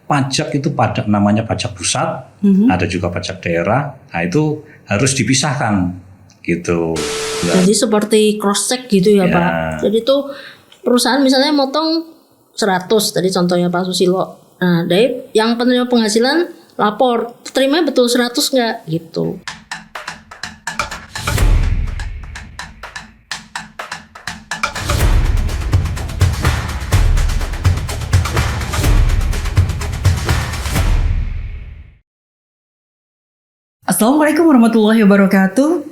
pajak itu namanya pajak pusat, ada juga pajak daerah. Nah itu harus dipisahkan gitu. Jadi seperti cross check gitu ya, Pak. Jadi tuh perusahaan misalnya motong 100 tadi contohnya Pak Susilo. Nah, dari yang penerima penghasilan lapor, terima betul 100 nggak gitu. Assalamualaikum warahmatullahi wabarakatuh.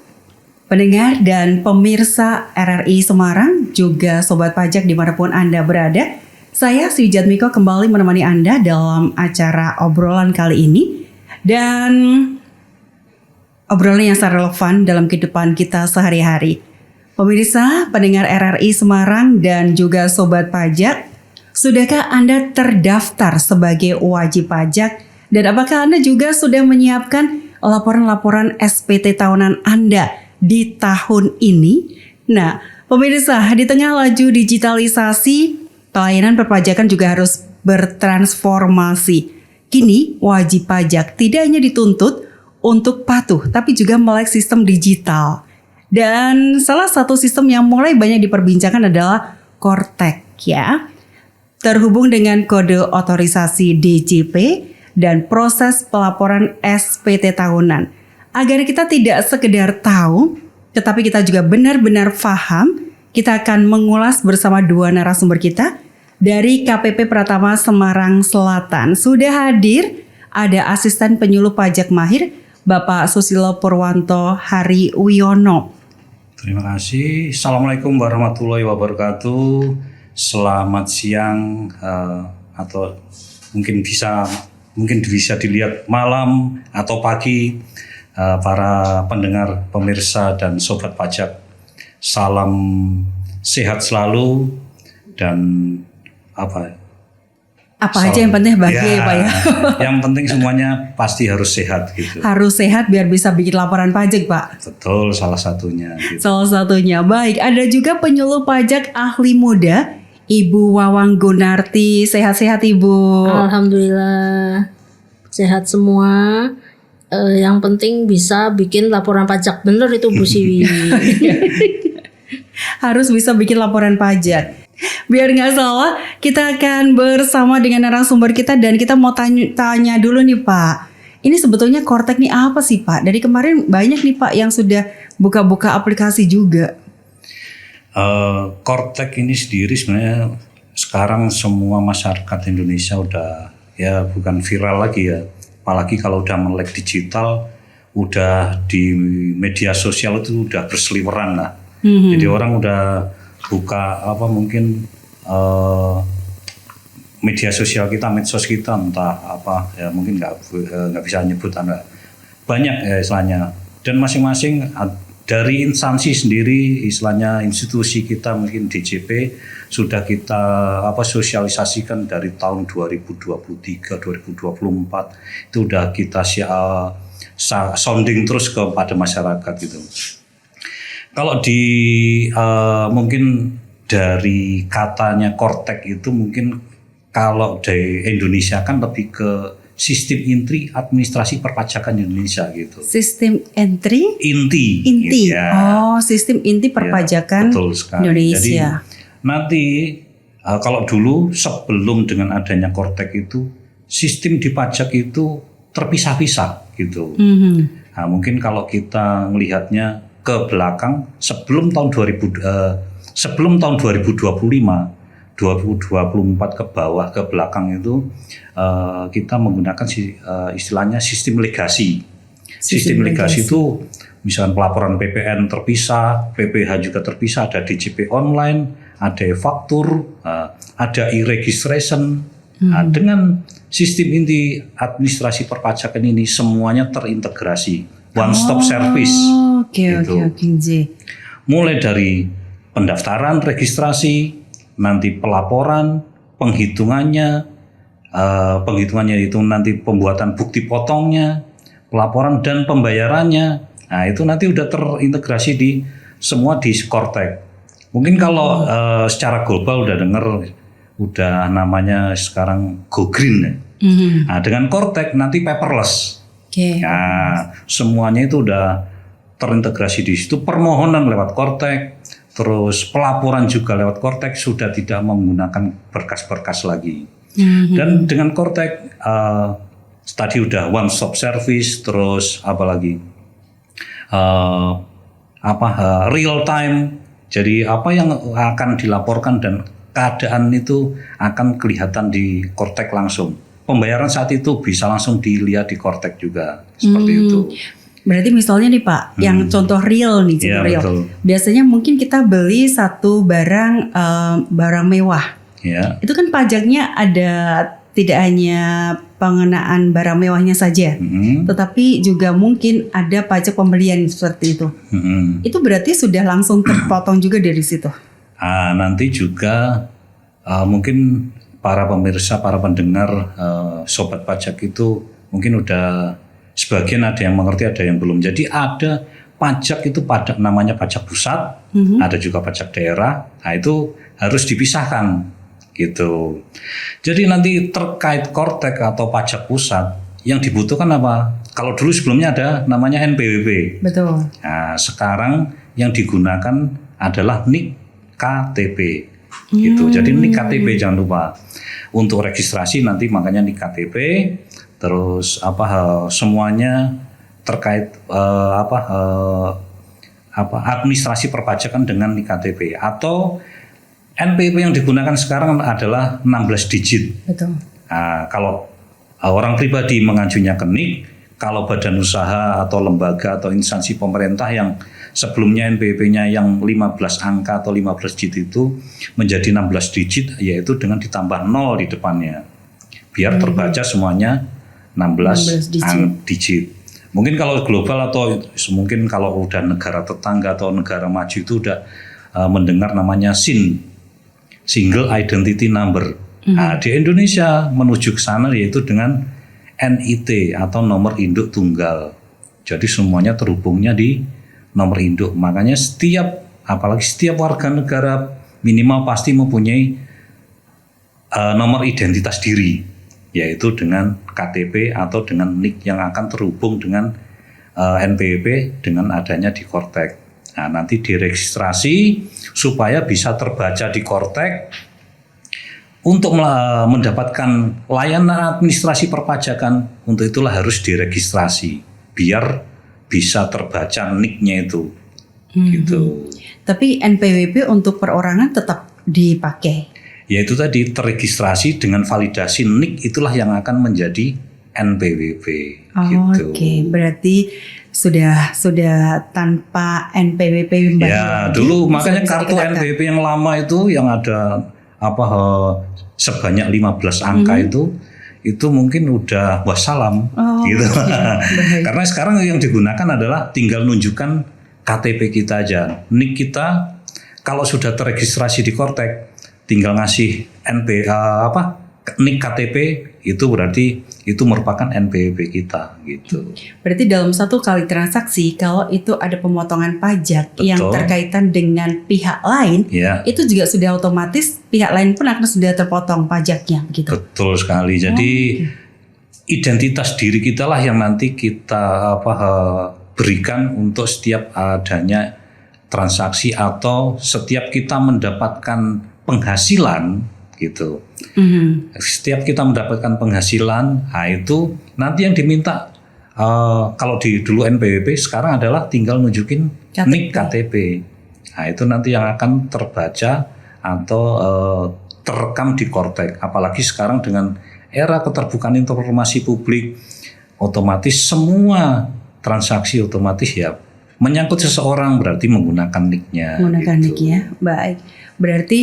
Pendengar dan pemirsa RRI Semarang, juga Sobat Pajak dimanapun Anda berada, saya Sri Jatmiko kembali menemani Anda dalam acara obrolan kali ini. Dan obrolan yang sangat relevan dalam kehidupan kita sehari-hari. Pemirsa, pendengar RRI Semarang dan juga Sobat Pajak, sudahkah Anda terdaftar sebagai wajib pajak? Dan apakah Anda juga sudah menyiapkan laporan-laporan SPT tahunan Anda di tahun ini? Nah, pemirsa, di tengah laju digitalisasi, pelayanan perpajakan juga harus bertransformasi. Kini, wajib pajak tidak hanya dituntut untuk patuh, tapi juga melek sistem digital. Dan salah satu sistem yang mulai banyak diperbincangkan adalah Kortek, ya. Terhubung dengan kode otorisasi DJP dan proses pelaporan SPT tahunan. Agar kita tidak sekedar tahu, tetapi kita juga benar-benar paham, kita akan mengulas bersama dua narasumber kita dari KPP Pratama Semarang Selatan. Sudah hadir, ada asisten penyuluh pajak mahir, Bapak Susilo Purwanto Hariwiono. Terima kasih. Assalamualaikum warahmatullahi wabarakatuh. Selamat siang atau mungkin bisa dilihat malam atau pagi para pendengar, pemirsa dan sobat pajak. Salam sehat selalu dan apa aja yang penting bahagia ya Pak ya. Yang penting semuanya pasti harus sehat gitu. Harus sehat biar bisa bikin laporan pajak Pak. Betul, salah satunya gitu. Salah satunya. Baik, ada juga penyuluh pajak ahli muda Ibu Wawang Gunarti. Sehat-sehat Ibu. Alhamdulillah sehat semua. Yang penting bisa bikin laporan pajak, bener itu Bu Siwi. Harus bisa bikin laporan pajak. Biar nggak salah, kita akan bersama dengan narasumber kita dan kita mau tanya dulu nih Pak. Ini sebetulnya Kortek nih apa sih Pak? Dari kemarin banyak nih Pak yang sudah buka-buka aplikasi juga. Kortek ini sendiri sebenarnya sekarang semua masyarakat Indonesia udah ya bukan viral lagi ya. Apalagi kalau udah melek digital, udah di media sosial itu udah berseliweran lah. Jadi orang udah buka media sosial kita, medsos kita entah apa ya mungkin nggak bisa nyebut banyak ya istilahnya. Dan masing-masing dari instansi sendiri, istilahnya institusi kita mungkin DJP sudah kita sosialisasikan dari tahun 2023, 2024 itu udah kita sounding terus kepada masyarakat gitu. Kalau mungkin dari katanya Kortek itu mungkin kalau dari Indonesia kan lebih ke sistem inti administrasi perpajakan Indonesia gitu. Sistem inti. Ya. Oh, sistem inti perpajakan ya, Indonesia. Jadi nanti kalau dulu sebelum dengan adanya Kortek itu sistem di pajak itu terpisah-pisah gitu. Nah, mungkin kalau kita melihatnya ke belakang sebelum tahun 2025, 2024 ke bawah ke belakang itu kita menggunakan istilahnya sistem legasi. Sistem legasi itu misalkan pelaporan PPN terpisah, PPH juga terpisah, ada DJP online, ada e-faktur, ada e-registration. Nah, dengan sistem inti administrasi perpajakan ini semuanya terintegrasi, one stop service. Oke. Mulai dari pendaftaran, registrasi, nanti pelaporan, penghitungannya itu nanti pembuatan bukti potongnya, pelaporan dan pembayarannya. Nah itu nanti udah terintegrasi semua di Kortek. Mungkin kalau secara global udah dengar udah namanya sekarang Go Green ya. Nah, dengan Kortek nanti paperless. Oke. Nah, semuanya itu udah terintegrasi di situ. Permohonan lewat Kortek, terus pelaporan juga lewat Kortek, sudah tidak menggunakan berkas-berkas lagi. Dan dengan Kortek tadi udah one stop service, terus apalagi real time. Jadi apa yang akan dilaporkan dan keadaan itu akan kelihatan di Kortek langsung. Pembayaran saat itu bisa langsung dilihat di Kortek juga, seperti itu. Berarti misalnya nih Pak, yang contoh real nih, contoh Iya, real. betul. Biasanya mungkin kita beli satu barang mewah. Ya, Itu kan pajaknya ada, tidak hanya pengenaan barang mewahnya saja, tetapi juga mungkin ada pajak pembelian seperti itu. Itu berarti sudah langsung terpotong juga dari situ. nanti juga mungkin para pemirsa, para pendengar, sobat pajak itu mungkin udah sebagian ada yang mengerti, ada yang belum. Jadi ada pajak itu namanya pajak pusat, ada juga pajak daerah. Nah itu harus dipisahkan gitu. Jadi nanti terkait Kortek atau pajak pusat yang dibutuhkan apa? Kalau dulu sebelumnya ada namanya NPWP. Betul. Nah sekarang yang digunakan adalah NIK KTP. Gitu. Jadi NIK KTP jangan lupa. Untuk registrasi nanti makanya NIK KTP, terus semuanya terkait administrasi perpajakan dengan NIK KTP atau NPWP yang digunakan sekarang adalah 16 digit. Betul. Nah, kalau orang pribadi mengajunya ke NIK, kalau badan usaha atau lembaga atau instansi pemerintah yang sebelumnya NPWP-nya yang 15 angka atau 15 digit itu menjadi 16 digit, yaitu dengan ditambah 0 di depannya. Biar terbaca semuanya 16 digit. Mungkin kalau global atau mungkin kalau udah negara tetangga atau negara maju itu udah mendengar namanya SIN, Single Identity Number. Nah, di Indonesia menuju ke sana yaitu dengan NIT atau nomor induk tunggal. Jadi semuanya terhubungnya di nomor induk. Makanya apalagi setiap warga negara minimal pasti mempunyai nomor identitas diri, yaitu dengan KTP atau dengan NIK yang akan terhubung dengan NPWP dengan adanya di Kortek. Nah, nanti diregistrasi supaya bisa terbaca di Kortek. Untuk mendapatkan layanan administrasi perpajakan, untuk itulah harus diregistrasi biar bisa terbaca NIK-nya itu. Gitu. Tapi NPWP untuk perorangan tetap dipakai. Yaitu tadi terregistrasi dengan validasi NIK, itulah yang akan menjadi NPWP. Gitu. Oke, berarti sudah tanpa NPWP. Ya, dulu makanya kartu NPWP yang lama itu yang ada sebanyak 15 angka itu mungkin udah wassalam gitu. Karena sekarang yang digunakan adalah tinggal nunjukkan KTP kita aja. NIK kita kalau sudah terregistrasi di Kortek tinggal ngasih NIK KTP, itu berarti itu merupakan NPWP kita gitu. Berarti dalam satu kali transaksi kalau itu ada pemotongan pajak yang terkaitan dengan pihak lain, itu juga sudah otomatis pihak lain pun akan sudah terpotong pajaknya gitu. Betul sekali. Jadi identitas diri kita lah yang nanti kita berikan untuk setiap adanya transaksi atau setiap kita mendapatkan penghasilan gitu. Setiap kita mendapatkan penghasilan, nah itu nanti yang diminta kalau dulu NPWP, sekarang adalah tinggal nunjukin NIK KTP. Nah itu nanti yang akan terbaca atau terekam di Kortek. Apalagi sekarang dengan era keterbukaan informasi publik, otomatis semua transaksi otomatis ya menyangkut seseorang berarti menggunakan NIK-nya. Menggunakan gitu. NIK-nya, baik. Berarti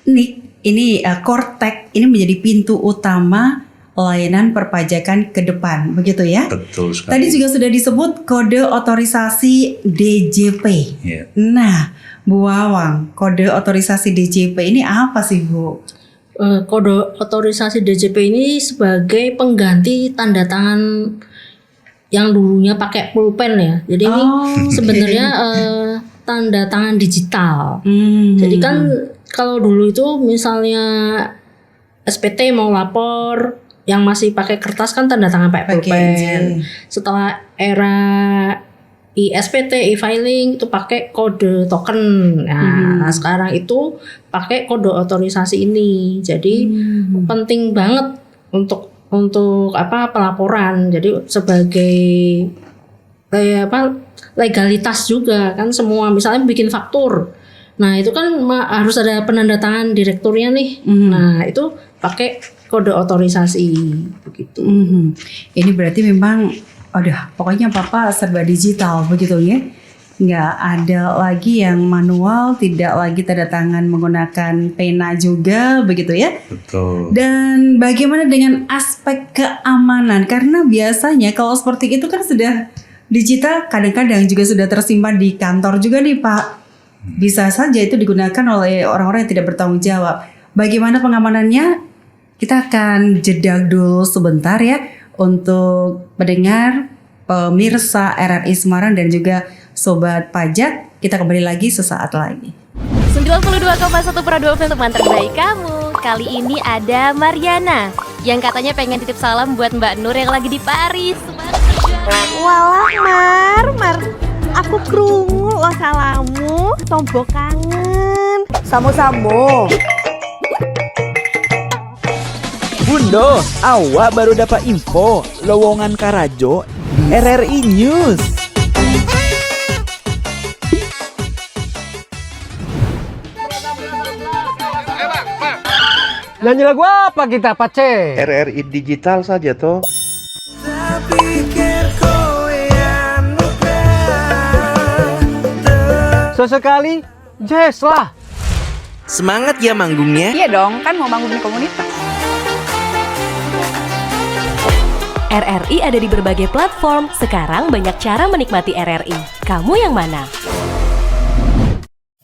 NIK ini Kortek ini menjadi pintu utama layanan perpajakan ke depan, begitu ya? Betul sekali. Tadi juga sudah disebut kode otorisasi DJP. Yeah. Nah, Bu Wawang, kode otorisasi DJP ini apa sih, Bu? Kode otorisasi DJP ini sebagai pengganti tanda tangan yang dulunya pakai pulpen ya. Jadi ini sebenarnya tanda tangan digital. Jadi kan kalau dulu itu misalnya SPT mau lapor yang masih pakai kertas kan tanda tangan pakai Pakai pulpen. izin. Setelah era ISPT, e-filing itu pakai kode token. Nah, sekarang itu pakai kode otorisasi ini. Jadi penting banget untuk pelaporan. Jadi sebagai legalitas juga kan, semua misalnya bikin faktur. Nah, itu kan harus ada penandatangan direkturnya nih. Nah, itu pakai kode otorisasi begitu. Ini berarti memang pokoknya Papa serba digital begitu ya. Nggak ada lagi yang manual, tidak lagi tanda tangan menggunakan pena juga begitu ya. Betul. Dan bagaimana dengan aspek keamanan? Karena biasanya kalau seperti itu kan sudah digital, kadang-kadang juga sudah tersimpan di kantor juga nih Pak. Bisa saja itu digunakan oleh orang-orang yang tidak bertanggung jawab. Bagaimana pengamanannya? Kita akan jeda dulu sebentar ya untuk mendengar pemirsa RRI Semarang dan juga Sobat Pajak. Kita kembali lagi sesaat lagi. 92,1 Prado FM teman terbaik kamu. Kali ini ada Mariana yang katanya pengen titip salam buat Mbak Nur yang lagi di Paris. Walah Mar, aku krungu lo salamu, tombok kangen. Samo-samo. Bundo, awak baru dapat info lowongan Karajo di RRI News. Nyanyi lagu apa kita, Pace? RRI digital saja toh. Sesekali, jazz lah. Semangat ya manggungnya. Iya dong, kan mau bangun komunitas. RRI ada di berbagai platform. Sekarang banyak cara menikmati RRI. Kamu yang mana?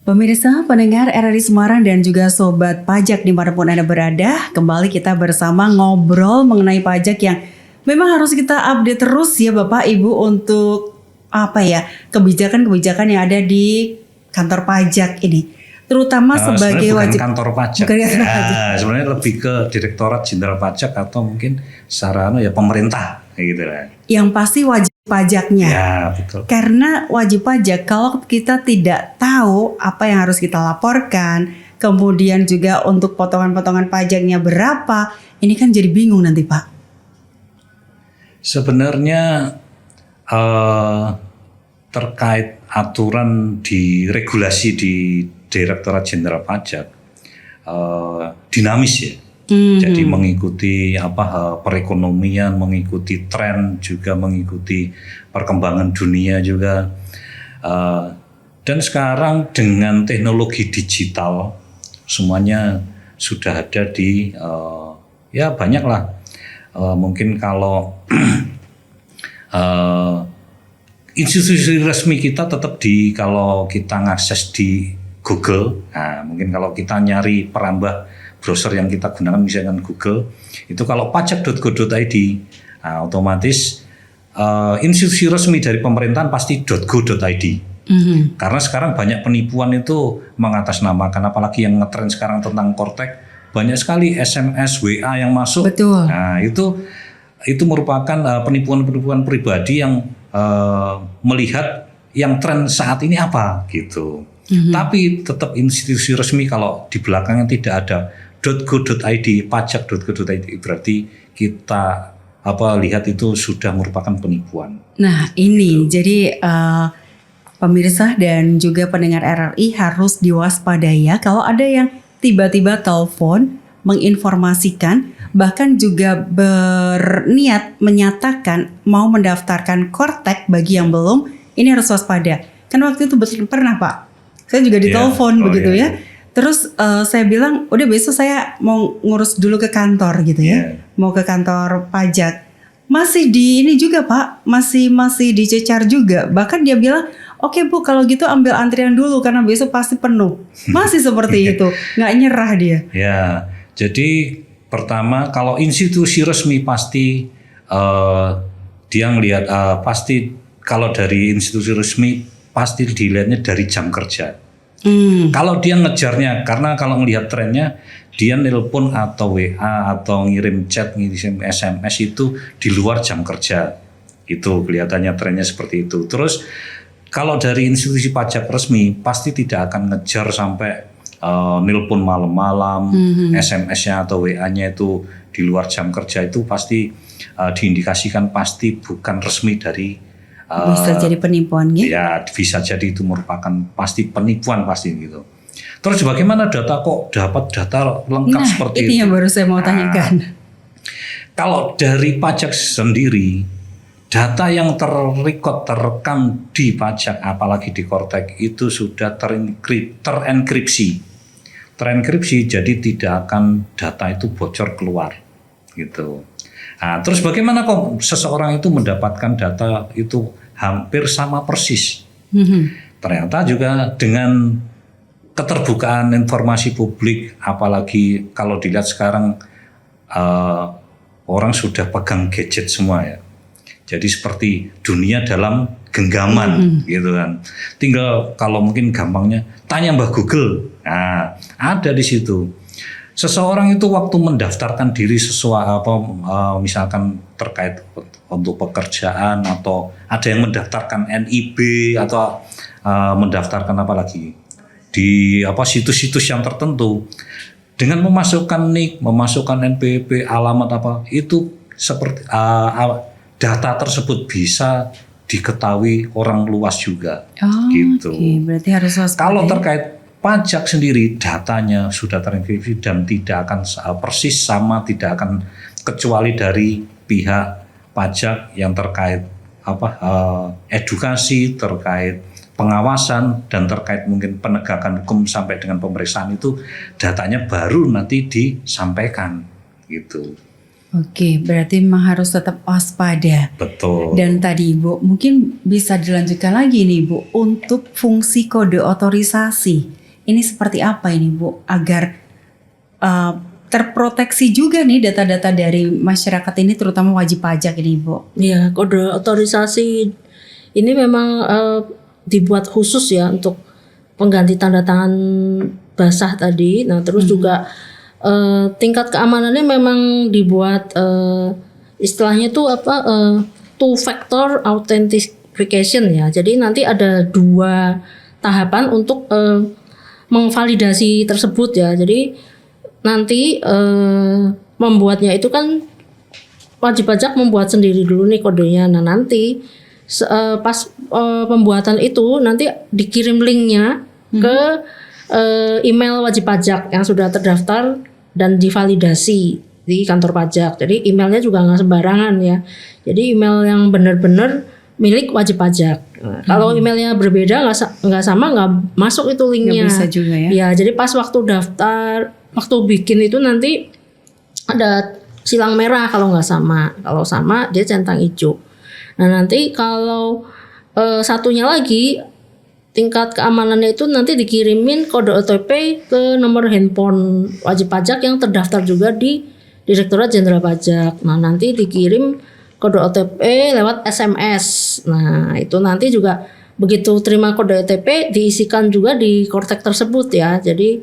Pemirsa, pendengar RRI Semarang dan juga Sobat Pajak dimanapun Anda berada, kembali kita bersama ngobrol mengenai pajak yang memang harus kita update terus ya Bapak Ibu untuk kebijakan-kebijakan yang ada di kantor pajak ini. Terutama sebagai bukan wajib kantor pajak. Bukan kantor pajak. Sebenarnya lebih ke Direktorat Jenderal Pajak atau mungkin secara pemerintah kayak gitu lah. Yang pasti wajib pajaknya. Ya, betul. Karena wajib pajak kalau kita tidak tahu apa yang harus kita laporkan, kemudian juga untuk potongan-potongan pajaknya berapa, ini kan jadi bingung nanti Pak. Sebenarnya terkait aturan di regulasi di Direktorat Jenderal Pajak dinamis ya. Jadi mengikuti perekonomian, mengikuti tren, juga mengikuti perkembangan dunia juga. Dan sekarang dengan teknologi digital semuanya sudah ada di banyak lah. Mungkin kalau institusi resmi kita tetap kalau kita ngakses di Google, nah mungkin kalau kita nyari perambah browser yang kita gunakan misalkan Google, itu kalau pajak.go.id, nah, otomatis institusi resmi dari pemerintahan pasti .go.id. Karena sekarang banyak penipuan itu mengatasnamakan, apalagi yang ngetren sekarang tentang Kortek, banyak sekali SMS, WA yang masuk. Betul. Nah itu merupakan penipuan-penipuan pribadi yang melihat yang tren saat ini apa gitu. Tapi tetap institusi resmi kalau di belakangnya tidak ada .go.id, pajak.go.id, berarti kita lihat itu sudah merupakan penipuan. Nah ini jadi pemirsa dan juga pendengar RRI harus diwaspadai ya kalau ada yang tiba-tiba telepon menginformasikan, bahkan juga berniat menyatakan mau mendaftarkan Kortek bagi yang belum, ini harus waspada. Kan waktu itu pernah Pak, saya juga ditelepon begitu ya. Terus saya bilang, udah besok saya mau ngurus dulu ke kantor gitu ya, mau ke kantor pajak. Masih di ini juga Pak, masih dicecar juga. Bahkan dia bilang, oke Bu, kalau gitu ambil antrian dulu karena besok pasti penuh. Masih seperti itu, nggak nyerah dia. Ya, jadi pertama kalau institusi resmi pasti dia ngelihat pasti kalau dari institusi resmi pasti dilihatnya dari jam kerja. Kalau dia ngejarnya, karena kalau ngelihat trennya dia nelpon atau WA atau ngirim chat, ngirim SMS itu di luar jam kerja. Itu kelihatannya trennya seperti itu. Terus kalau dari institusi pajak resmi pasti tidak akan ngejar sampai nelpon malam-malam, SMS-nya atau WA-nya itu di luar jam kerja, itu pasti diindikasikan pasti bukan resmi dari bisa jadi penipuan gitu. Ya, bisa jadi itu merupakan pasti penipuan pasti gitu. Terus bagaimana data kok dapat data lengkap seperti itu? Ini yang baru saya mau tanyakan. Kalau dari pajak sendiri, data yang terekam di pajak, apalagi di Kortek itu sudah terenkripsi, jadi tidak akan data itu bocor keluar, gitu. Nah, terus bagaimana kok seseorang itu mendapatkan data itu hampir sama persis? Ternyata juga dengan keterbukaan informasi publik, apalagi kalau dilihat sekarang orang sudah pegang gadget semua ya. Jadi seperti dunia dalam genggaman gitu kan. Tinggal kalau mungkin gampangnya tanya Mbah Google. Nah, ada di situ. Seseorang itu waktu mendaftarkan diri sesuai misalkan terkait untuk pekerjaan, atau ada yang mendaftarkan NIB atau mendaftarkan apa lagi di situs-situs yang tertentu, dengan memasukkan NIK, memasukkan NPWP, alamat itu seperti data tersebut bisa diketahui orang luas juga, gitu. Berarti harus waspada. Kalau terkait pajak sendiri, datanya sudah terenkripsi dan tidak akan persis sama, tidak akan kecuali dari pihak pajak yang terkait edukasi, terkait pengawasan, dan terkait mungkin penegakan hukum sampai dengan pemeriksaan, itu datanya baru nanti disampaikan, gitu. Oke, berarti memang harus tetap waspada. Betul. Dan tadi Ibu mungkin bisa dilanjutkan lagi nih Bu, untuk fungsi kode otorisasi. Ini seperti apa ini Bu, agar terproteksi juga nih data-data dari masyarakat ini, terutama wajib pajak ini Bu? Ya, kode otorisasi ini memang dibuat khusus ya untuk pengganti tanda tangan basah tadi. Nah, terus juga tingkat keamanannya memang dibuat istilahnya tuh two factor authentication ya. Jadi nanti ada 2 tahapan untuk mengvalidasi tersebut ya. Jadi nanti membuatnya itu kan wajib pajak membuat sendiri dulu nih kodenya. Nah, nanti pas pembuatan itu nanti dikirim linknya ke email wajib pajak yang sudah terdaftar dan divalidasi di kantor pajak. Jadi emailnya juga nggak sembarangan ya. Jadi email yang benar-benar milik wajib pajak. Nah, kalau emailnya berbeda, nggak sama, nggak masuk itu linknya. Nggak bisa juga ya. Ya, jadi pas waktu daftar, waktu bikin itu nanti ada silang merah kalau nggak sama. Kalau sama dia centang hijau. Nah, nanti kalau satunya lagi, tingkat keamanannya itu nanti dikirimin kode OTP ke nomor handphone wajib pajak yang terdaftar juga di Direktorat Jenderal Pajak. Nah, nanti dikirim kode OTP lewat SMS. Nah, itu nanti juga begitu terima kode OTP diisikan juga di Kortek tersebut ya. Jadi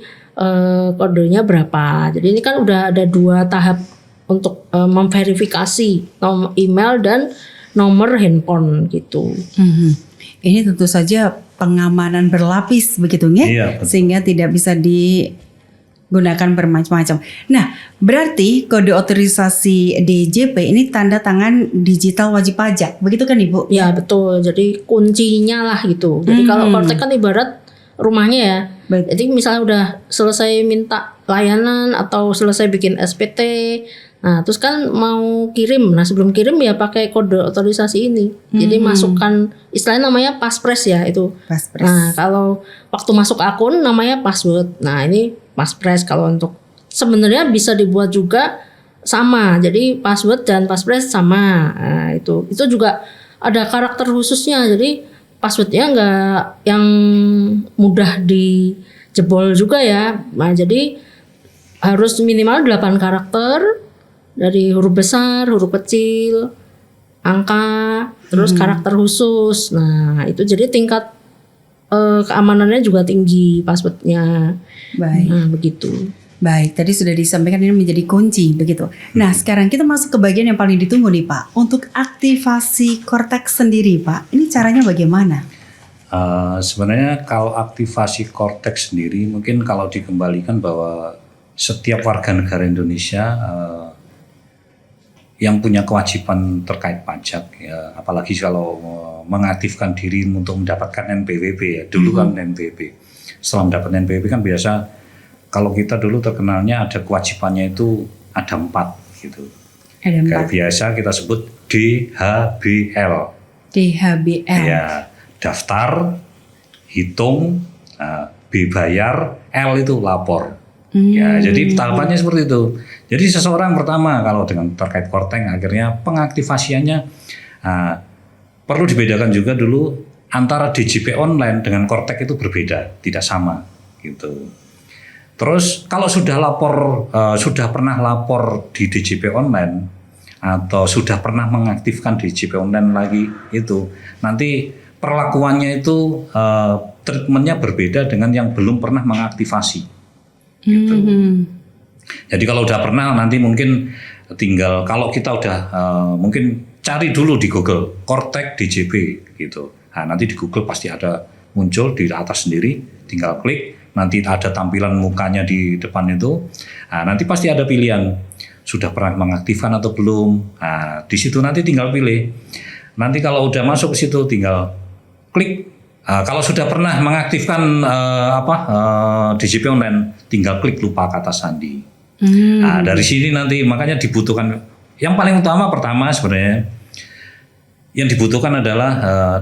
kodenya berapa. Jadi ini kan udah ada 2 tahap untuk memverifikasi nomor email dan nomor handphone gitu. Ini tentu saja pengamanan berlapis begitu ya, Iya, sehingga tidak bisa digunakan bermacam-macam. Nah, berarti kode otorisasi DJP ini tanda tangan digital wajib pajak, begitu kan Ibu? Ya betul. Jadi kuncinya lah gitu. Jadi kalau Kortek kan ibarat rumahnya ya. Baik. Jadi misalnya udah selesai minta layanan atau selesai bikin SPT, nah terus kan mau kirim. Nah sebelum kirim ya pakai kode otorisasi ini. Jadi masukkan, istilahnya namanya paspres ya itu. Paspres. Nah kalau waktu masuk akun namanya password. Nah ini paspres. Kalau untuk sebenarnya bisa dibuat juga sama. Jadi password dan paspres sama. Nah, itu juga ada karakter khususnya. Jadi passwordnya nggak yang mudah dijebol juga ya. Nah, jadi harus minimal 8 karakter dari huruf besar, huruf kecil, angka, terus karakter khusus. Nah, itu jadi tingkat keamanannya juga tinggi passwordnya. Baik. Nah, begitu. Baik, tadi sudah disampaikan ini menjadi kunci begitu. Nah, sekarang kita masuk ke bagian yang paling ditunggu nih Pak. Untuk aktivasi korteks sendiri Pak, ini caranya bagaimana? Sebenarnya kalau aktivasi korteks sendiri mungkin kalau dikembalikan bahwa setiap warga negara Indonesia yang punya kewajiban terkait pajak, ya, apalagi kalau mengaktifkan diri untuk mendapatkan NPWP ya, dulu kan NPWP. Setelah mendapat NPWP kan biasa, kalau kita dulu terkenalnya ada kewajibannya itu ada 4 gitu. Ada 4. Kayak biasa kita sebut DHBL. DHBL. Ya, daftar, hitung, B bayar, L itu lapor. Ya, jadi tahapannya seperti itu. Jadi seseorang pertama kalau dengan terkait korteks akhirnya pengaktifasiannya perlu dibedakan juga dulu antara DJP online dengan korteks itu berbeda, tidak sama gitu. Terus kalau sudah pernah lapor di DJP online atau sudah pernah mengaktifkan DJP online lagi itu, nanti perlakuannya itu treatmentnya berbeda dengan yang belum pernah mengaktifasi. Gitu. Jadi kalau udah pernah nanti mungkin tinggal kalau kita udah mungkin cari dulu di Google korteks DJP gitu. Nah, nanti di Google pasti ada muncul di atas sendiri, tinggal klik. Nanti ada tampilan mukanya di depan itu. Nah, nanti pasti ada pilihan sudah pernah mengaktifkan atau belum. Nah, di situ nanti tinggal pilih. Nanti kalau udah masuk ke situ tinggal klik. Kalau sudah pernah mengaktifkan DJP online, tinggal klik lupa kata sandi. Nah, dari sini nanti makanya dibutuhkan yang paling utama pertama sebenarnya yang dibutuhkan adalah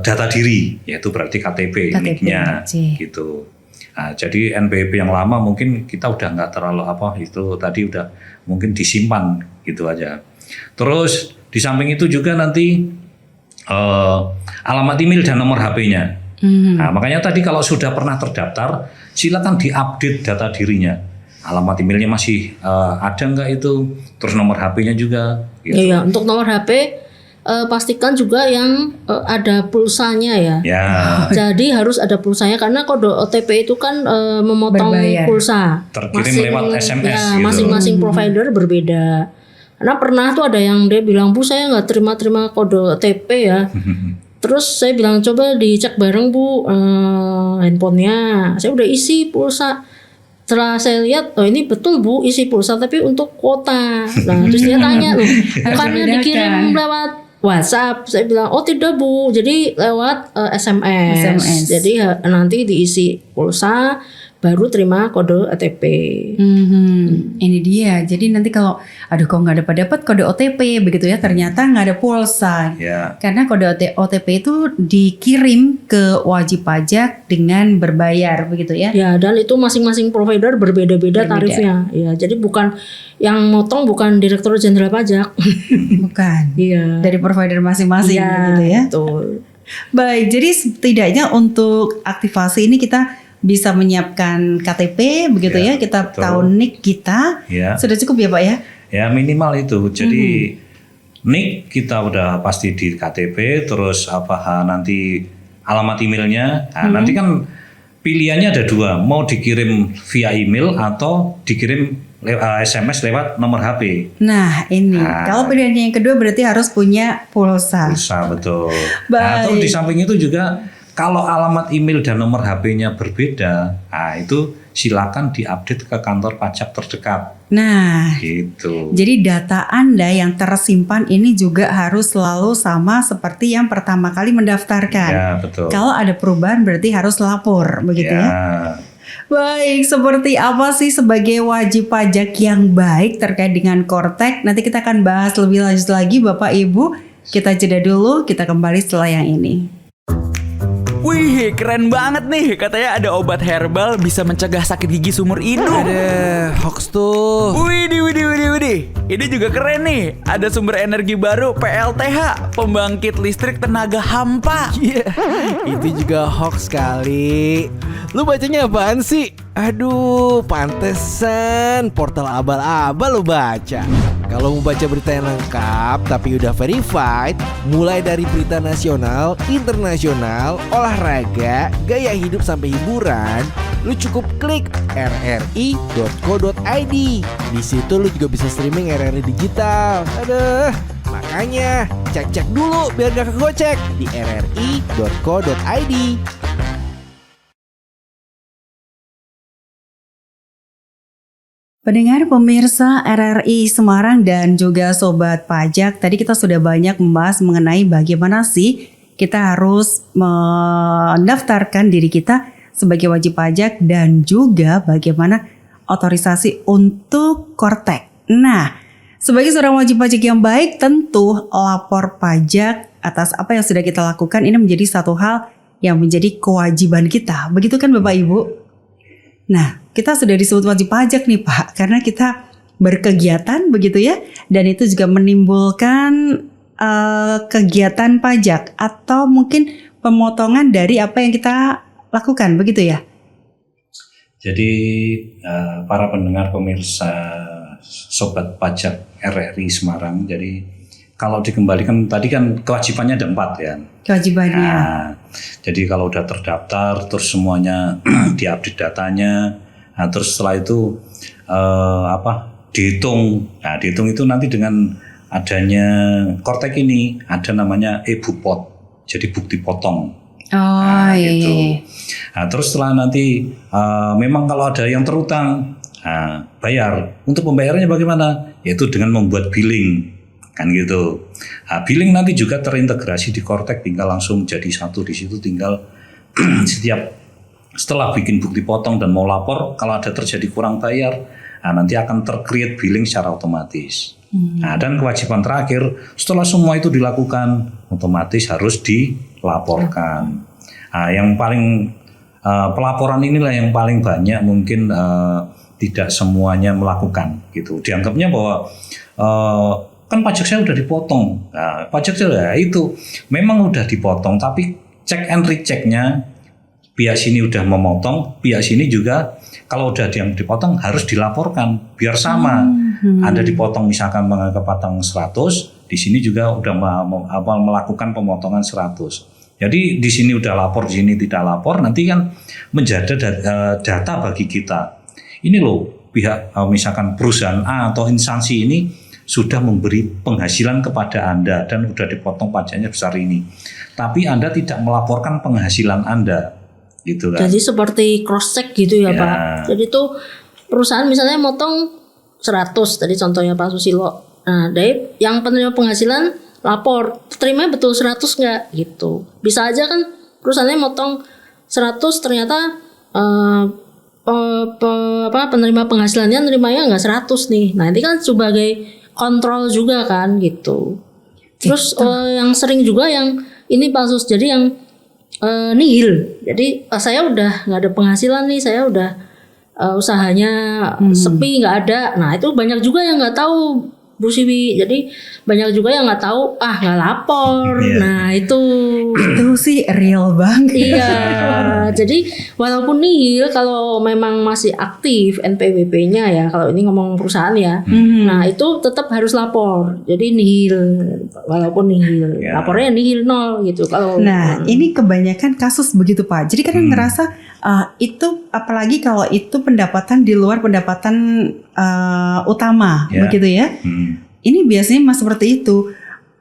data diri, yaitu berarti KTP miliknya gitu. Nah, jadi NPWP yang lama mungkin kita udah nggak terlalu itu tadi udah mungkin disimpan gitu aja. Terus di samping itu juga nanti alamat email dan nomor HP-nya. Nah, makanya tadi kalau sudah pernah terdaftar, silakan diupdate data dirinya. Alamat emailnya masih ada nggak itu, terus nomor HP-nya juga. Gitu. Iya, untuk nomor HP pastikan juga yang ada pulsanya ya. Jadi harus ada pulsanya karena kode OTP itu kan memotong berbayar. Pulsa. Terkirim lewat SMS. Ya, gitu. masing-masing provider berbeda. Karena pernah tuh ada yang dia bilang, Bu saya nggak terima kode OTP ya. Terus saya bilang coba dicek bareng Bu handphonenya. Saya udah isi pulsa. Setelah saya lihat, oh ini betul Bu isi pulsa tapi untuk kuota. Nah terus dia tanya loh, bukannya dikirim lewat WhatsApp? Saya bilang oh tidak Bu, jadi lewat SMS. Jadi nanti diisi pulsa baru terima kode OTP. Ini dia. Jadi nanti kalau aduh kok nggak dapat kode OTP begitu ya, ternyata nggak ada pulsa. Karena kode OTP itu dikirim ke wajib pajak dengan berbayar begitu ya. Ya, dan itu masing-masing provider berbeda-beda tarifnya. Ya, jadi bukan yang motong bukan Direktur Jenderal Pajak. Bukan. Iya. Dari provider masing-masing gitu ya. Betul. Baik, jadi setidaknya untuk aktivasi ini kita bisa menyiapkan KTP begitu ya, kita betul. tahu NIK kita. Sudah cukup ya Pak ya? Ya minimal itu. Jadi NIK kita udah pasti di KTP, terus nanti alamat emailnya. Nah, nanti kan pilihannya ada 2, mau dikirim via email atau dikirim SMS lewat nomor HP. Nah ini, kalau pilihannya yang kedua berarti harus punya pulsa. Pulsa betul. Nah, terus di samping itu juga kalau alamat email dan nomor HP-nya berbeda, itu silakan diupdate ke kantor pajak terdekat. Nah, gitu. Jadi data Anda yang tersimpan ini juga harus selalu sama seperti yang pertama kali mendaftarkan. Ya, betul. Kalau ada perubahan berarti harus lapor, begitu ya? Baik, seperti apa sih sebagai wajib pajak yang baik terkait dengan korteks? Nanti kita akan bahas lebih lanjut lagi Bapak Ibu. Kita jeda dulu, kita kembali setelah yang ini. Wih, keren banget nih. Katanya ada obat herbal bisa mencegah sakit gigi seumur hidup. Ada hoax tuh. Widih. Ini juga keren nih. Ada sumber energi baru PLTH, pembangkit listrik tenaga hampa. Iya, itu juga hoax kali. Lu bacanya apaan sih? Aduh, pantesan portal abal-abal lu baca. Kalau mau baca berita yang lengkap tapi udah verified, mulai dari berita nasional, internasional, olahraga, gaya hidup sampai hiburan, Lu cukup klik rri.co.id. Di situ lu juga bisa streaming RRI Digital. Aduh, makanya cek-cek dulu biar gak kegocek di rri.co.id. Pendengar pemirsa RRI Semarang dan juga Sobat Pajak, tadi kita sudah banyak membahas mengenai bagaimana sih kita harus mendaftarkan diri kita sebagai wajib pajak dan juga bagaimana otorisasi untuk Kortek. Nah, sebagai seorang wajib pajak yang baik, tentu lapor pajak atas apa yang sudah kita lakukan ini menjadi satu hal yang menjadi kewajiban kita. Begitu kan Bapak Ibu? Nah, kita sudah disebut wajib pajak nih Pak, karena kita berkegiatan begitu ya, dan itu juga menimbulkan kegiatan pajak atau mungkin pemotongan dari apa yang kita lakukan, begitu ya? Jadi para pendengar pemirsa Sobat Pajak RRI Semarang, jadi kalau dikembalikan tadi kan kewajibannya ada 4 ya. Kewajibannya. Nah, jadi kalau udah terdaftar terus semuanya diupdate datanya, nah, terus setelah itu dihitung. Nah, dihitung itu nanti dengan adanya Kortek ini ada namanya e-Bupot, jadi bukti potong. Oh iya. Gitu. Nah, terus setelah nanti memang kalau ada yang terutang, bayar. Untuk pembayarannya bagaimana? Yaitu dengan membuat billing. Kan gitu. Nah, billing nanti juga terintegrasi di Kortek, tinggal langsung jadi satu di situ, tinggal setelah bikin bukti potong dan mau lapor, kalau ada terjadi kurang bayar, nanti akan tercreate billing secara otomatis. Nah, dan kewajiban terakhir, setelah semua itu dilakukan, otomatis harus dilaporkan. Nah, yang paling pelaporan inilah yang paling banyak mungkin tidak semuanya melakukan gitu. Dianggapnya bahwa kan pajak saya udah dipotong. Nah, pajak saya itu memang udah dipotong, tapi check and rechecknya pihak sini udah memotong, pihak sini juga kalau udah dipotong harus dilaporkan biar sama. Anda dipotong misalkan kepotong 100, di sini juga udah melakukan pemotongan 100. Jadi di sini udah lapor, di sini tidak lapor, nanti kan menjadi data bagi kita. Ini loh pihak misalkan perusahaan A atau instansi ini sudah memberi penghasilan kepada Anda dan sudah dipotong pajaknya besar ini. Tapi Anda tidak melaporkan penghasilan Anda. Gitu kan. Jadi seperti cross check gitu ya Pak. Jadi itu perusahaan misalnya motong 100 tadi contohnya Pak Susilo. Nah, dari yang penerima penghasilan lapor, terima betul 100 enggak gitu. Bisa aja kan perusahaannya motong 100 ternyata penerima penghasilannya nerimanya enggak 100 nih. Nah, ini kan sebagai kontrol juga kan gitu. Terus yang sering juga yang ini Pak Sus, jadi yang nihil. Jadi saya udah nggak ada penghasilan nih, saya udah usahanya sepi nggak ada. Nah itu banyak juga yang nggak tahu Bu Siwi. Jadi banyak juga yang nggak tahu, nggak lapor. Nah itu sih real banget. Iya. Jadi walaupun nihil, kalau memang masih aktif NPWP-nya ya, kalau ini ngomong perusahaan ya, nah itu tetap harus lapor. Jadi nihil, walaupun nihil, lapornya nihil 0 gitu. Kalau ini kebanyakan kasus begitu Pak. Jadi kadang ngerasa itu apalagi kalau itu pendapatan di luar pendapatan utama, begitu ya. Ini biasanya mas seperti itu.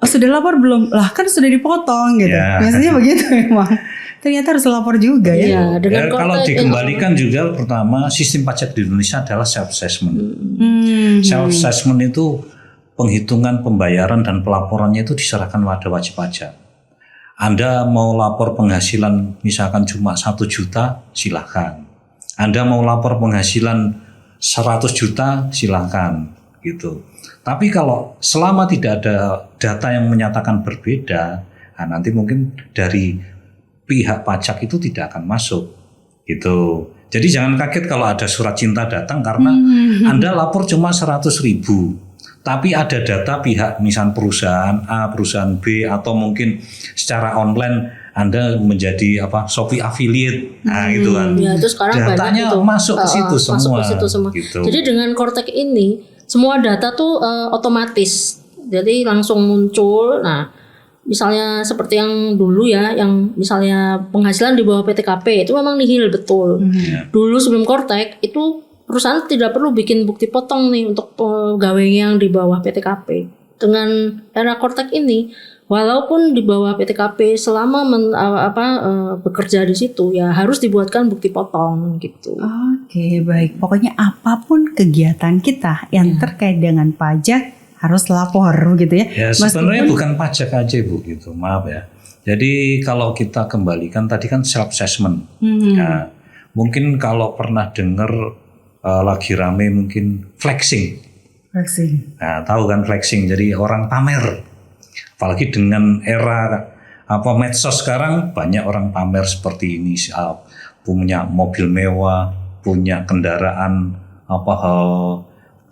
Sudah lapor belum? Lah kan sudah dipotong gitu. Biasanya begitu memang. Ternyata harus lapor juga ya. Kalau dikembalikan juga pertama sistem pajak di Indonesia adalah self assessment. Self assessment itu penghitungan pembayaran dan pelaporannya itu diserahkan pada wajib pajak. Anda mau lapor penghasilan misalkan cuma 1 juta, silahkan. Anda mau lapor penghasilan 100 juta, silahkan gitu. Tapi kalau selama tidak ada data yang menyatakan berbeda, nanti mungkin dari pihak pajak itu tidak akan masuk gitu. Jadi jangan kaget kalau ada surat cinta datang karena Anda lapor cuma 100.000. Tapi ada data pihak misal perusahaan A, perusahaan B, atau mungkin secara online Anda menjadi Shopee affiliate, gitu kan. Ya, itu sekarang datanya itu masuk ke situ semua. Masuk ke situ semua. Gitu. Jadi dengan Kortek ini semua data tuh otomatis. Jadi langsung muncul. Nah, misalnya seperti yang dulu ya, yang misalnya penghasilan di bawah PTKP itu memang nihil betul. Dulu sebelum Kortek itu perusahaan tidak perlu bikin bukti potong nih untuk pegawainya yang di bawah PTKP. Dengan era Kortek ini, walaupun di bawah PTKP selama bekerja di situ ya harus dibuatkan bukti potong gitu. Oke, baik. Pokoknya apapun kegiatan kita yang terkait dengan pajak harus lapor gitu ya. Ya sebenarnya bukan pajak aja Bu gitu, maaf ya. Jadi kalau kita kembalikan tadi kan self assessment. Nah, mungkin kalau pernah dengar lagi rame mungkin flexing. Nah, tahu kan flexing, jadi orang pamer. Apalagi dengan era medsos sekarang banyak orang pamer seperti ini, punya mobil mewah, punya kendaraan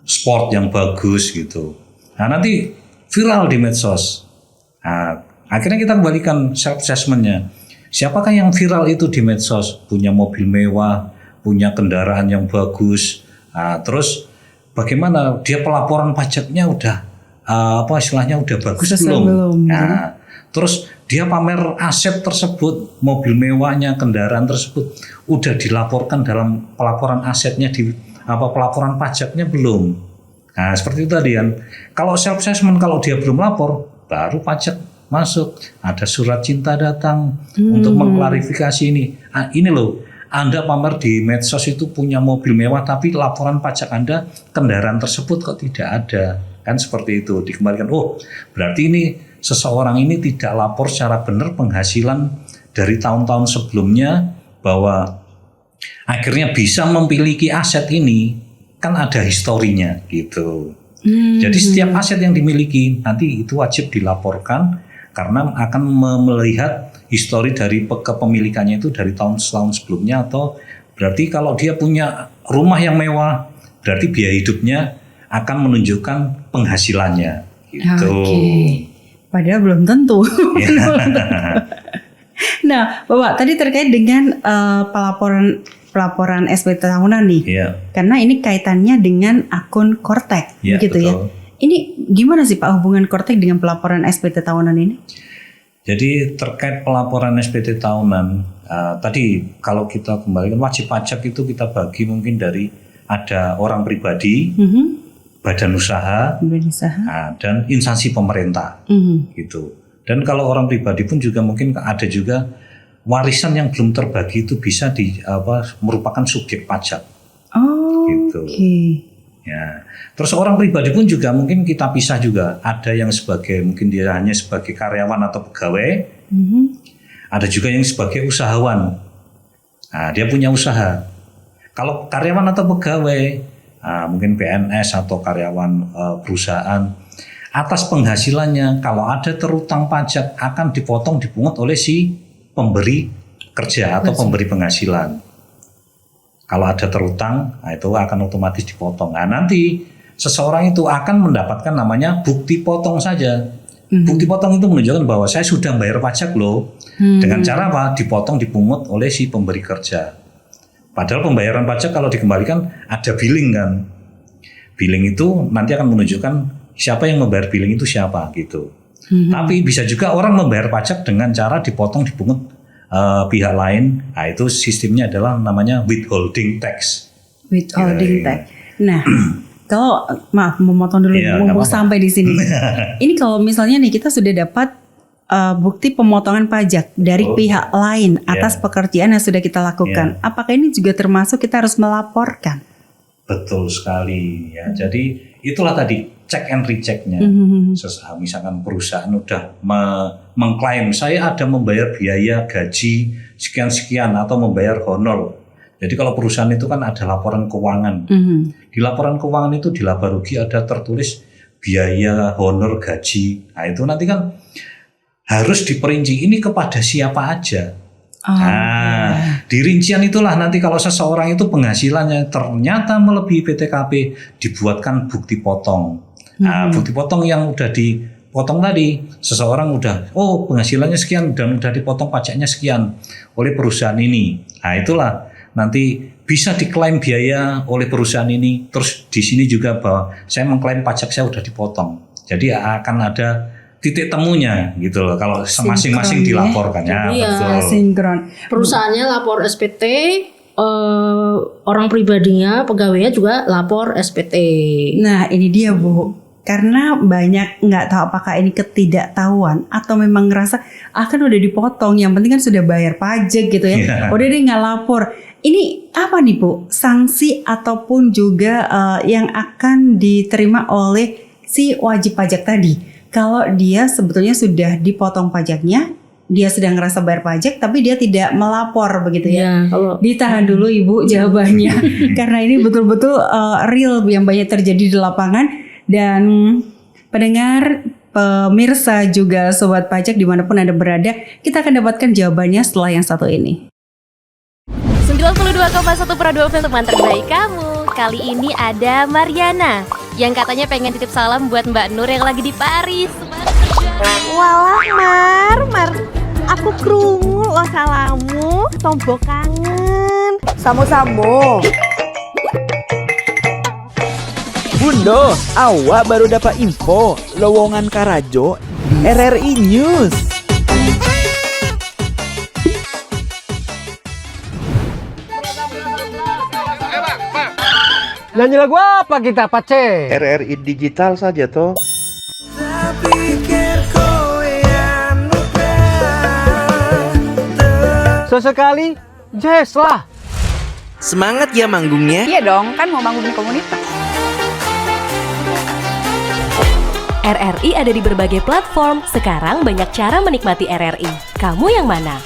sport yang bagus gitu. Nah nanti viral di medsos. Nah, akhirnya kita kembalikan self assessmentnya. Siapakah yang viral itu di medsos? Punya mobil mewah, punya kendaraan yang bagus. Nah, terus bagaimana dia pelaporan pajaknya udah istilahnya udah bagus belum? Nah, terus dia pamer aset tersebut, mobil mewahnya, kendaraan tersebut udah dilaporkan dalam pelaporan asetnya di pelaporan pajaknya belum? Nah seperti itu tadi kan. Kalau self assessment kalau dia belum lapor baru pajak masuk. Ada surat cinta datang untuk mengklarifikasi ini. Ini loh, Anda pamer di medsos itu punya mobil mewah tapi laporan pajak Anda kendaraan tersebut kok tidak ada. Kan seperti itu dikembalikan. Oh berarti ini seseorang ini tidak lapor secara benar penghasilan dari tahun-tahun sebelumnya, bahwa akhirnya bisa memiliki aset ini kan ada historinya gitu. Jadi setiap aset yang dimiliki nanti itu wajib dilaporkan karena akan melihat histori dari kepemilikannya itu dari tahun-tahun sebelumnya. Atau berarti kalau dia punya rumah yang mewah berarti biaya hidupnya akan menunjukkan penghasilannya gitu. Padahal belum tentu. Nah, Bapak tadi terkait dengan pelaporan SPT tahunan nih. Karena ini kaitannya dengan akun Kortek gitu betul. Ya. Ini gimana sih Pak hubungan Kortek dengan pelaporan SPT tahunan ini? Jadi terkait pelaporan SPT tahunan, tadi kalau kita kembalikan wajib pajak itu kita bagi mungkin dari ada orang pribadi, badan usaha, dan instansi pemerintah gitu. Dan kalau orang pribadi pun juga mungkin ada juga warisan yang belum terbagi itu bisa merupakan subjek pajak. Gitu. Ya. Terus orang pribadi pun juga mungkin kita pisah juga. Ada yang sebagai mungkin dia hanya sebagai karyawan atau pegawai. Ada juga yang sebagai usahawan. Nah, dia punya usaha. Kalau karyawan atau pegawai, mungkin PNS atau karyawan perusahaan, atas penghasilannya kalau ada terutang pajak akan dipotong dipungut oleh si pemberi kerja atau pemberi penghasilan. Kalau ada terutang, itu akan otomatis dipotong. Nah, nanti seseorang itu akan mendapatkan namanya bukti potong saja. Bukti potong itu menunjukkan bahwa saya sudah bayar pajak loh. Dengan cara apa? Dipotong, dipungut oleh si pemberi kerja. Padahal pembayaran pajak kalau dikembalikan ada billing kan. Billing itu nanti akan menunjukkan siapa yang membayar billing itu siapa gitu. Tapi bisa juga orang membayar pajak dengan cara dipotong, dipungut pihak lain. Nah, itu sistemnya adalah namanya withholding tax. Withholding tax. Nah, kalau maaf memotong dulu mumpung sampai di sini. Ini kalau misalnya nih kita sudah dapat bukti pemotongan pajak dari pihak lain atas pekerjaan yang sudah kita lakukan. Apakah ini juga termasuk kita harus melaporkan? Betul sekali ya. Jadi itulah tadi check and rechecknya. Misalkan perusahaan udah mengklaim saya ada membayar biaya gaji sekian-sekian atau membayar honor. Jadi kalau perusahaan itu kan ada laporan keuangan. Di laporan keuangan itu di laba rugi ada tertulis biaya honor gaji. Nah itu nanti kan harus diperinci ini kepada siapa aja. Di rincian itulah nanti kalau seseorang itu penghasilannya ternyata melebihi PTKP dibuatkan bukti potong. Bukti potong yang udah dipotong tadi, seseorang udah penghasilannya sekian dan udah dipotong pajaknya sekian oleh perusahaan ini. Nah itulah nanti bisa diklaim biaya oleh perusahaan ini. Terus di sini juga bahwa saya mengklaim pajak saya udah dipotong. Jadi akan ada titik temunya gitu loh. Kalau masing-masing Sinkron, ya. dilaporkan ya, Iya. betul. Sinkron. Perusahaannya lapor SPT, orang pribadinya, pegawainya juga lapor SPT. Nah ini dia Bu, karena banyak nggak tahu apakah ini ketidaktahuan atau memang ngerasa kan udah dipotong, yang penting kan sudah bayar pajak gitu ya. Iya. Udah deh nggak lapor. Ini apa nih Bu, sanksi ataupun juga yang akan diterima oleh si wajib pajak tadi? Kalau dia sebetulnya sudah dipotong pajaknya, dia sedang ngerasa bayar pajak tapi dia tidak melapor begitu ya. Ya, kalau Ditahan dulu Ibu jawabannya karena ini betul-betul real yang banyak terjadi di lapangan. Dan pendengar, pemirsa juga sobat pajak dimanapun Anda berada, kita akan dapatkan jawabannya setelah yang satu ini. 92,1 Prado FM teman terbaik kamu. Kali ini ada Mariana yang katanya pengen titip salam buat Mbak Nur yang lagi di Paris. Walah Mar, aku krungu lo salamu, tombok kangen. Samo-samo. Bundo, awak baru dapat info lowongan Karajo di RRI News. Nyanyi lagu apa kita Pace? RRI digital saja toh. Sesekali jazz lah. Semangat ya manggungnya. Iya dong, kan mau manggung di komunitas. RRI ada di berbagai platform. Sekarang banyak cara menikmati RRI. Kamu yang mana?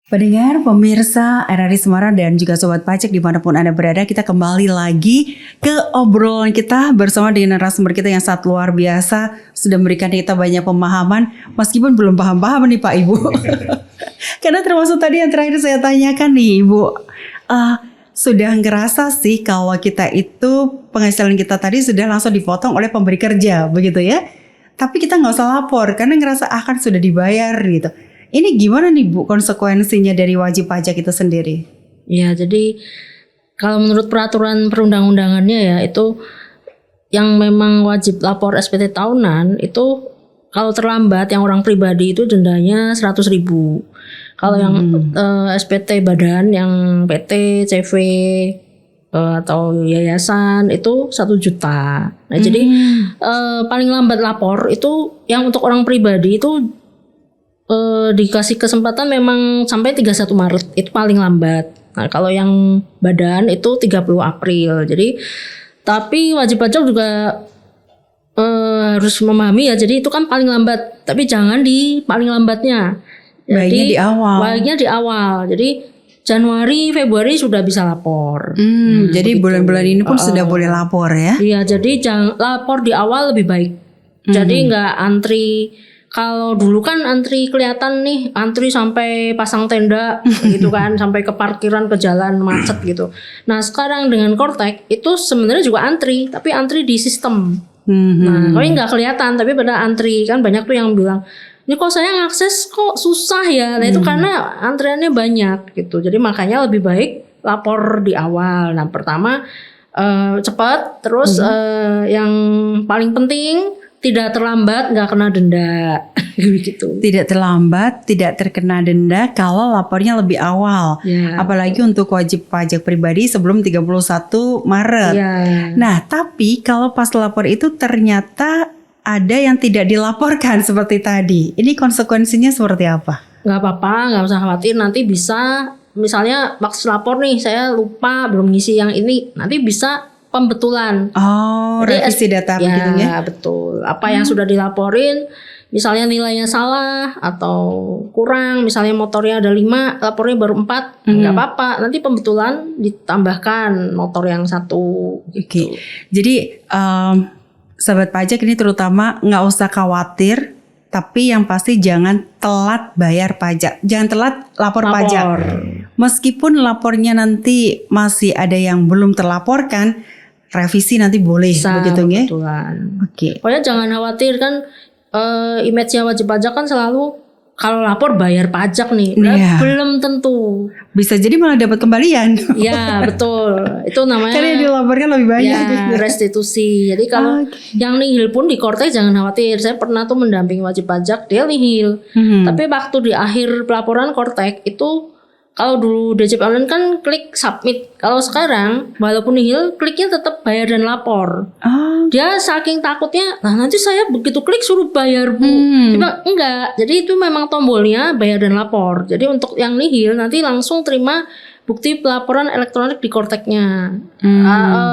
Pendengar, pemirsa RRI Semarang dan juga sobat pajak dimanapun Anda berada, kita kembali lagi ke obrolan kita bersama dengan narasumber kita yang sangat luar biasa, sudah memberikan kita banyak pemahaman meskipun belum paham-paham nih Pak Ibu. Karena termasuk tadi yang terakhir saya tanyakan nih Ibu, sudah ngerasa sih kalau kita itu penghasilan kita tadi sudah langsung dipotong oleh pemberi kerja begitu ya, tapi kita nggak usah lapor karena ngerasa kan sudah dibayar gitu. Ini gimana nih Bu konsekuensinya dari wajib pajak itu sendiri? ya, jadi kalau menurut peraturan perundang-undangannya ya, itu yang memang wajib lapor SPT tahunan itu kalau terlambat yang orang pribadi itu dendanya 100.000. Kalau yang SPT badan, yang PT, CV atau yayasan itu 1 juta. Nah jadi paling lambat lapor itu yang untuk orang pribadi itu dikasih kesempatan memang sampai 31 Maret itu paling lambat. Nah kalau yang badan itu 30 April. Jadi tapi wajib pajak juga harus memahami ya. Jadi itu kan paling lambat, tapi jangan di paling lambatnya. Baiknya di awal. Baiknya di awal. Jadi Januari, Februari sudah bisa lapor. Jadi begitu. bulan-bulan ini pun sudah boleh lapor ya? Iya, jadi jangan lapor di awal lebih baik. Jadi nggak antri. Kalau dulu kan antri kelihatan nih, antri sampai pasang tenda gitu kan, sampai ke parkiran, ke jalan macet gitu. Nah sekarang dengan Kortek itu sebenarnya juga antri, tapi antri di sistem. Nah kalau nggak kelihatan, tapi pada antri kan banyak tuh yang bilang, ini kok saya ngakses kok susah ya. Nah itu karena antriannya banyak gitu. Jadi makanya lebih baik lapor di awal. Nah pertama cepat, terus yang paling penting tidak terlambat, nggak kena denda gitu. Tidak terlambat, tidak terkena denda kalau lapornya lebih awal. Ya. Apalagi untuk wajib pajak pribadi sebelum 31 Maret. Ya. Nah, tapi kalau pas lapor itu ternyata ada yang tidak dilaporkan seperti tadi. Ini konsekuensinya seperti apa? Nggak apa-apa, nggak usah khawatir. Nanti bisa, misalnya pas lapor nih, saya lupa belum ngisi yang ini, nanti bisa pembetulan. Oh, Jadi, revisi data begitu ya? Betul. Apa yang sudah dilaporin, misalnya nilainya salah atau kurang, misalnya motornya ada 5, lapornya baru 4, nggak apa-apa. Nanti pembetulan ditambahkan motor yang 1. Gitu. Oke. Jadi sahabat pajak ini terutama nggak usah khawatir, tapi yang pasti jangan telat bayar pajak, jangan telat lapor pajak. Meskipun lapornya nanti masih ada yang belum terlaporkan, revisi nanti boleh Bisa, begitu ya? kebetulan. Oke. Pokoknya jangan khawatir kan, image-nya wajib pajak kan selalu kalau lapor bayar pajak nih, Iya. belum tentu. Bisa jadi malah dapat kembalian. Ya betul, itu namanya Karena yang dilaporkan lebih banyak. ya restitusi. Jadi kalau yang nihil pun di Korte jangan khawatir. Saya pernah tuh mendampingi wajib pajak, dia nihil. Tapi waktu di akhir pelaporan Korte itu, kalau dulu DJP online kan klik submit. Kalau sekarang walaupun nihil, kliknya tetap bayar dan lapor. Oh, Dia saking takutnya, nah nanti saya begitu klik suruh bayar Bu. Cuma enggak, jadi itu memang tombolnya bayar dan lapor. Jadi untuk yang nihil nanti langsung terima bukti pelaporan elektronik di Korteknya.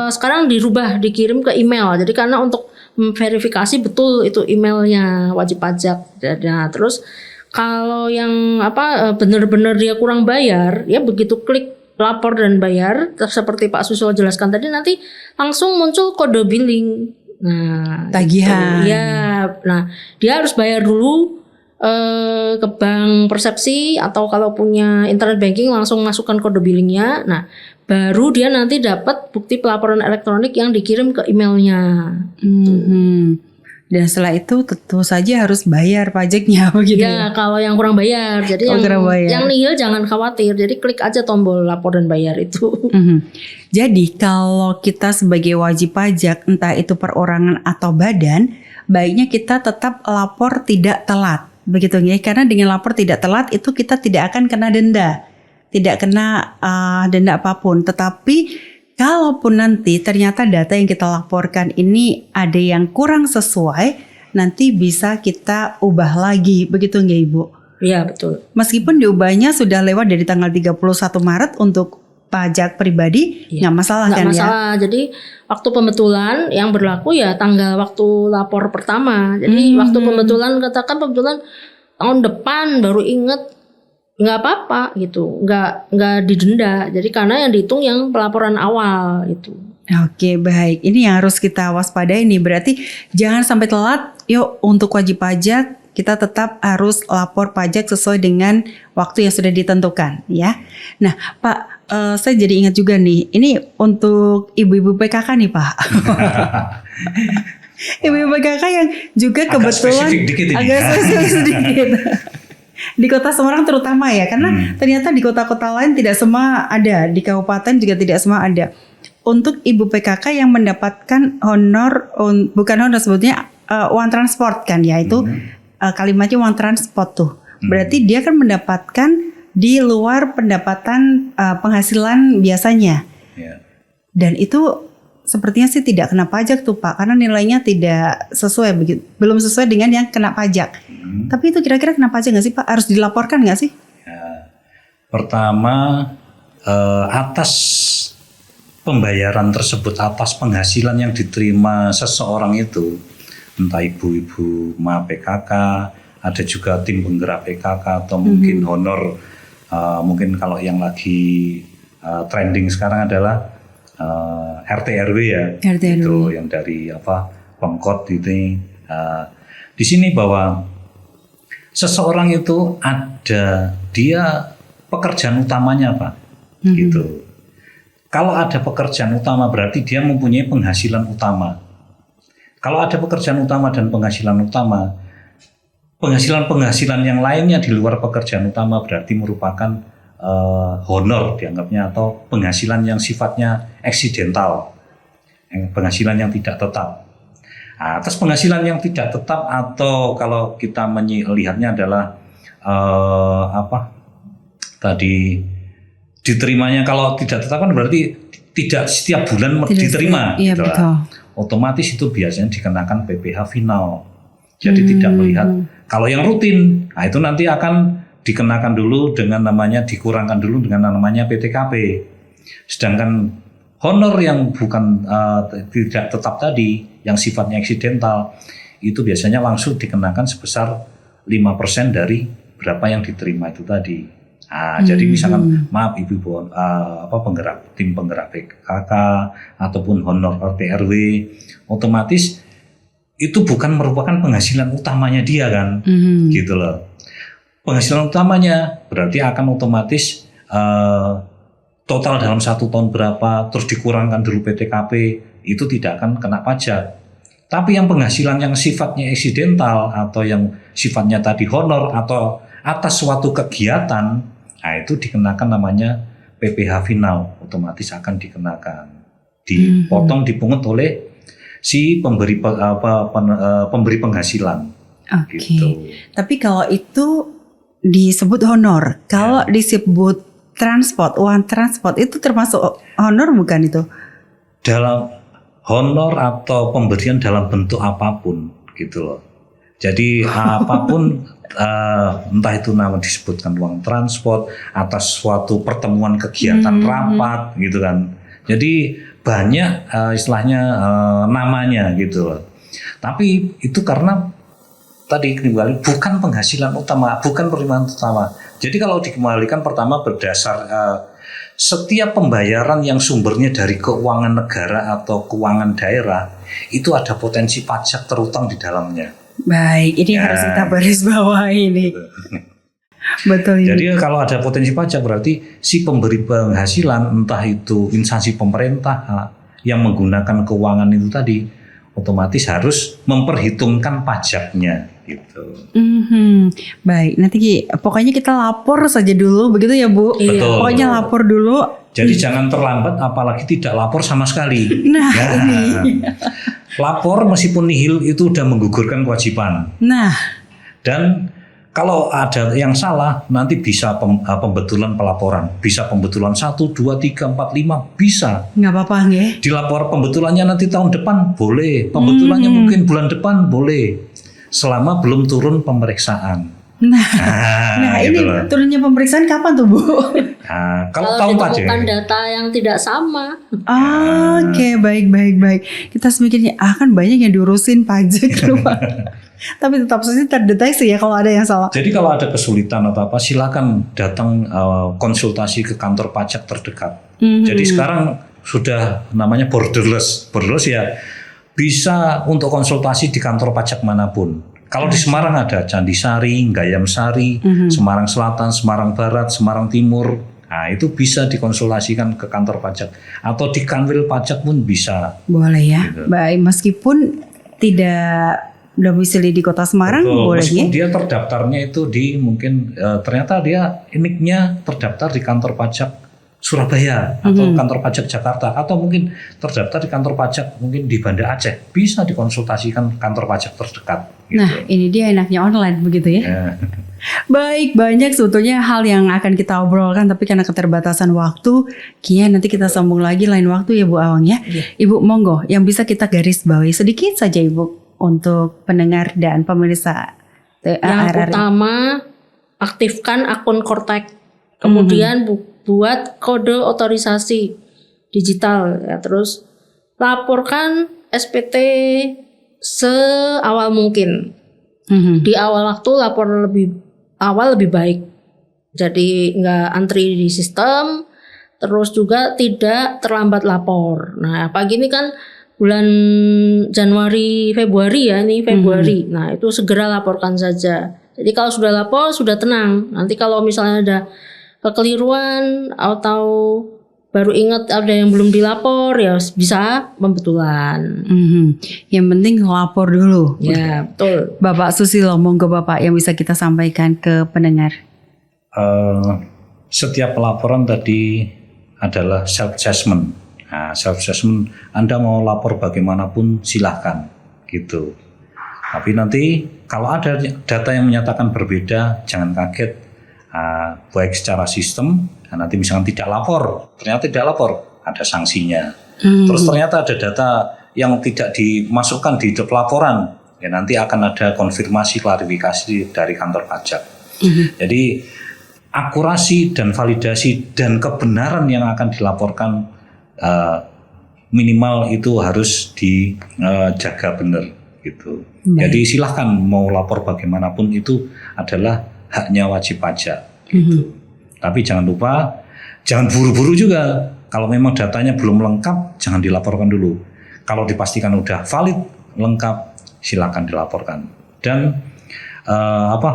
Sekarang dirubah, dikirim ke email. Jadi karena untuk verifikasi betul itu emailnya wajib pajak. Nah, terus kalau yang benar-benar dia kurang bayar, ya begitu klik lapor dan bayar, seperti Pak Susilo jelaskan tadi, nanti langsung muncul kode billing. Nah, tagihan. gitu. Ya, nah dia harus bayar dulu ke bank persepsi, atau kalau punya internet banking langsung masukkan kode billingnya. Nah, baru dia nanti dapat bukti pelaporan elektronik yang dikirim ke emailnya. Dan setelah itu tentu saja harus bayar pajaknya begitu Ya, kalau yang kurang bayar. Jadi yang nihil jangan khawatir. Jadi klik aja tombol lapor dan bayar itu. Jadi kalau kita sebagai wajib pajak, entah itu perorangan atau badan, baiknya kita tetap lapor tidak telat. Begitu ya, karena dengan lapor tidak telat itu kita tidak akan kena denda. Tidak kena denda apapun. Tetapi kalaupun nanti ternyata data yang kita laporkan ini ada yang kurang sesuai, nanti bisa kita ubah lagi, begitu nggak Ibu? Iya betul. Meskipun diubahnya sudah lewat dari tanggal 31 Maret untuk pajak pribadi, nggak masalah Nggak kan masalah. Jadi waktu pembetulan yang berlaku ya tanggal waktu lapor pertama. Jadi waktu pembetulan, katakan pembetulan tahun depan baru inget, nggak apa-apa gitu, nggak didenda. Jadi karena yang dihitung yang pelaporan awal itu. Oke, baik. Ini yang harus kita waspadai nih. Berarti jangan sampai telat. Yuk, untuk wajib pajak kita tetap harus lapor pajak sesuai dengan waktu yang sudah ditentukan, ya. Nah, Pak, saya jadi ingat juga nih. Ini untuk ibu-ibu PKK nih, Pak. Ibu-ibu PKK yang juga Agak kebetulan spesifik dikit ini. agak spesifik sedikit. Di kota Semarang terutama ya, karena ternyata di kota-kota lain tidak semua ada, di kabupaten juga tidak semua ada. Untuk ibu PKK yang mendapatkan honor, bukan honor sebetulnya uang transport kan ya, itu kalimatnya uang transport tuh. Berarti dia kan mendapatkan di luar pendapatan penghasilan biasanya. Ya. Dan itu sepertinya sih tidak kena pajak tuh Pak, karena nilainya tidak sesuai, belum sesuai dengan yang kena pajak. Tapi itu kira-kira kena pajak nggak sih Pak? Harus dilaporkan nggak sih? Ya. Pertama, atas pembayaran tersebut, atas penghasilan yang diterima seseorang itu, entah ibu-ibu ma PKK, ada juga tim penggerak PKK, atau mungkin honor, mungkin kalau yang lagi trending sekarang adalah RT RW ya, RT RW. itu yang dari Pemkot itu. Di sini bahwa seseorang itu ada, dia pekerjaan utamanya apa, gitu. Kalau ada pekerjaan utama berarti dia mempunyai penghasilan utama. Kalau ada pekerjaan utama dan penghasilan utama, penghasilan yang lainnya di luar pekerjaan utama berarti merupakan honor dianggapnya, atau penghasilan yang sifatnya eksidental, penghasilan yang tidak tetap. Atas penghasilan yang tidak tetap, atau kalau kita melihatnya adalah diterimanya, kalau tidak tetap kan berarti tidak setiap bulan diterima. Iya gitu betul. Otomatis itu biasanya dikenakan PPh final. Jadi tidak melihat. Kalau yang rutin, nah itu nanti akan dikenakan dulu dengan namanya, dikurangkan dulu dengan namanya PTKP. Sedangkan honor yang bukan tidak tetap tadi, yang sifatnya eksidental, itu biasanya langsung dikenakan sebesar 5% dari berapa yang diterima itu tadi. Jadi misalkan maaf ibu-ibu tim penggerak PKK ataupun honor RT RW, otomatis itu bukan merupakan penghasilan utamanya dia kan, gitu loh. Penghasilan utamanya berarti akan otomatis total dalam 1 tahun berapa, terus dikurangkan dulu PTKP, itu tidak akan kena pajak. Tapi yang penghasilan yang sifatnya eksidental atau yang sifatnya tadi honor atau atas suatu kegiatan, nah itu dikenakan namanya PPh final, otomatis akan dikenakan. Dipotong, dipungut oleh si pemberi pemberi penghasilan. Oke. Gitu. Tapi kalau itu disebut honor, kalau disebut transport, uang transport itu termasuk honor bukan itu? Dalam honor atau pemberian dalam bentuk apapun gitu loh. Jadi apapun entah itu nama disebutkan uang transport atas suatu pertemuan kegiatan rapat gitu kan. Jadi banyak istilahnya namanya gitu loh. Tapi itu karena tadi kembali bukan penghasilan utama, bukan penerimaan utama. Jadi kalau dikembalikan pertama berdasar setiap pembayaran yang sumbernya dari keuangan negara atau keuangan daerah itu ada potensi pajak terutang di dalamnya. Baik, ini harus kita baris bawahi nih. Betul ini. Jadi kalau ada potensi pajak berarti si pemberi penghasilan entah itu instansi pemerintah yang menggunakan keuangan itu tadi otomatis harus memperhitungkan pajaknya gitu. Baik, nanti pokoknya kita lapor saja dulu begitu ya Bu. Betul. Pokoknya lapor dulu. Jadi jangan terlambat, apalagi tidak lapor sama sekali. Nah, ini. Lapor meskipun nihil itu udah menggugurkan kewajiban. Nah, dan kalau ada yang salah nanti bisa pembetulan pelaporan, bisa pembetulan 1, 2, 3, 4, 5 bisa. nggak apa-apa ya. Dilapor pembetulannya nanti tahun depan boleh, pembetulannya mungkin bulan depan boleh, selama belum turun pemeriksaan. Nah ini gitu loh. turunnya pemeriksaan kapan tuh Bu? Nah, kalau Kalau tahun pajak. ditemukan data yang tidak sama. Oke, baik. Kita semikirnya kan banyak yang diurusin pajak rumah. Tapi tetap saja terdeteksi ya kalau ada yang salah. Jadi kalau ada kesulitan atau apa, silakan datang konsultasi ke kantor pajak terdekat. Jadi sekarang sudah namanya borderless ya, bisa untuk konsultasi di kantor pajak manapun. Kalau di Semarang ada Candi Sari, Gayam Sari, Semarang Selatan, Semarang Barat, Semarang Timur. Nah itu bisa dikonsultasikan ke kantor pajak atau di kanwil pajak pun bisa. Boleh ya. Gitu. Baik, meskipun tidak domisili di Kota Semarang, Betul. boleh Meskipun ya. dia terdaftarnya itu di mungkin ternyata dia NIK-nya terdaftar di kantor pajak Surabaya atau kantor pajak Jakarta atau mungkin terdaftar di kantor pajak mungkin di Banda Aceh, bisa dikonsultasikan kantor pajak terdekat. Gitu. Nah, ini dia enaknya online begitu ya. Ya. Baik, banyak sebetulnya hal yang akan kita obrolkan, tapi karena keterbatasan waktu, kayaknya nanti kita sambung lagi lain waktu ya Bu Awang ya. Ibu monggo, yang bisa kita garis bawahi sedikit saja Ibu untuk pendengar dan pemirsa Yang RRI. utama, aktifkan akun Kortek. Kemudian buat kode otorisasi digital ya, terus laporkan SPT seawal mungkin. Di awal waktu lapor lebih awal lebih baik. Jadi nggak antri di sistem, terus juga tidak terlambat lapor. Nah, pagi ini kan bulan Januari, Februari ya, ini Februari. Nah, itu segera laporkan saja. Jadi kalau sudah lapor, sudah tenang. Nanti kalau misalnya ada kekeliruan atau baru ingat ada yang belum dilapor, ya bisa pembetulan. Yang penting lapor dulu. Ya, betul. Bapak Susilo, monggo Bapak yang bisa kita sampaikan ke pendengar. Setiap pelaporan tadi adalah self-assessment. Nah, self-assessment, Anda mau lapor bagaimanapun silahkan gitu. Tapi nanti kalau ada data yang menyatakan berbeda, jangan kaget. Baik secara sistem, nanti misalkan tidak lapor, ternyata tidak lapor, ada sanksinya. Terus ternyata ada data yang tidak dimasukkan di laporan, ya nanti akan ada konfirmasi klarifikasi dari kantor pajak. Jadi akurasi dan validasi dan kebenaran yang akan dilaporkan minimal itu harus dijaga benar gitu. Jadi silahkan mau lapor bagaimanapun itu adalah haknya wajib pajak gitu. Tapi jangan lupa, jangan buru-buru juga. Kalau memang datanya belum lengkap, jangan dilaporkan dulu. Kalau dipastikan udah valid, lengkap, silakan dilaporkan. Dan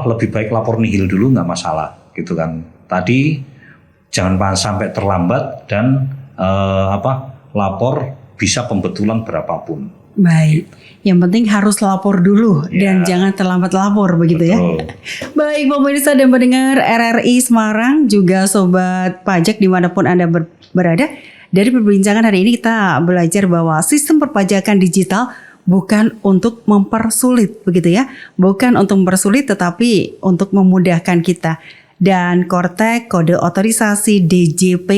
lebih baik lapor nihil dulu, nggak masalah, gitu kan. Tadi jangan sampai terlambat dan lapor bisa pembetulan berapapun. Baik, yang penting harus lapor dulu dan Ya. jangan terlambat lapor begitu ya. Betul. Baik pemirsa dan pendengar RRI Semarang juga sobat pajak dimanapun Anda berada. Dari perbincangan hari ini kita belajar bahwa sistem perpajakan digital bukan untuk mempersulit begitu ya. Bukan untuk mempersulit tetapi untuk memudahkan kita. Dan Kortek kode otorisasi DJP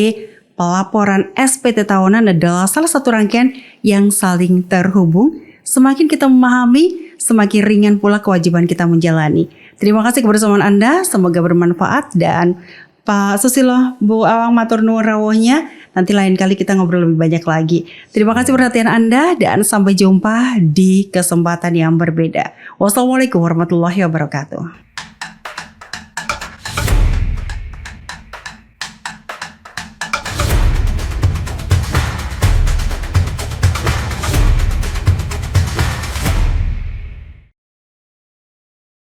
pelaporan SPT tahunan adalah salah satu rangkaian yang saling terhubung. Semakin kita memahami, semakin ringan pula kewajiban kita menjalani. Terima kasih kebersamaan Anda, semoga bermanfaat. Dan Pak Susilo, Bu Awang matur nuwun rawuhnya. Nanti lain kali kita ngobrol lebih banyak lagi. Terima kasih perhatian Anda dan sampai jumpa di kesempatan yang berbeda. Wassalamualaikum warahmatullahi wabarakatuh.